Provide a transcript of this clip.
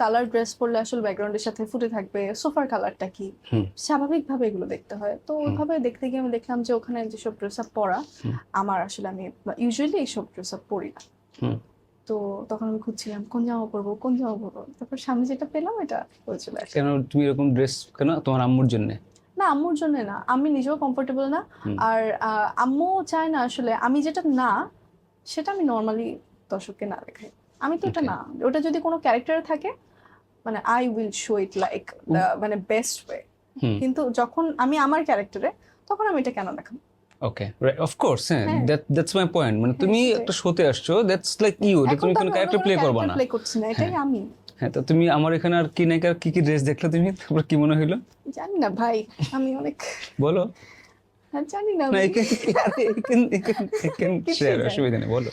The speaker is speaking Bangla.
কালার ড্রেস পরলে আসলে ব্যাকগ্রাউন্ডের সাথে ফুটে থাকবে, সোফার কালারটা কি, স্বাভাবিকভাবে এগুলো দেখতে হয়। তো ওইভাবে দেখতে গিয়ে আমি দেখলাম যে ওখানে যেসব ড্রেস আপ পরা আমার আসলে আমি ইউজুয়ালি এইসব ড্রেস আপ পরি না। তো তখন আমি খুঁজছিলাম কোন জামা পরবো কোন জামা পরবো, তারপর সামনে যেটা পেলাম এটা পরে চলে আসলাম। কেন তুমি এরকম ড্রেস কেন তোমার আম্মুর জন্য? না, আম্মুর জন্য না, আমি নিজেও কমফোর্টেবল না। আর আম্মু চায় না আসলে আমি যেটা না সেটা আমি নর্মালি দর্শককে না দেখাই। আমি তো ওটা না, ওটা যদি কোনো ক্যারেক্টারে থাকে মানে I will show it like মানে বেস্ট ওয়ে। কিন্তু যখন আমি আমার ক্যারেক্টারে, তখন আমি এটা কেন দেখাবো? ওকে, অফ কোর্স, হ্যাঁ, দ্যাটস মাই পয়েন্ট। মানে তুমি একটা শোতে আসছো, দ্যাটস লাইক ইউ, যে তুমি কোনো ক্যারেক্টার প্লে করবে না। প্লে করছি না, এটাই আমি। হ্যাঁ, তো তুমি আমার এখানে আর কি নায়িকার কি কি ড্রেস দেখলে তুমি, তারপর কি মনে হইলো? জানি না ভাই, আমি অনেক বলো জানি না না, এখানে শেয়ার, অসুবিধা নেই, বলো।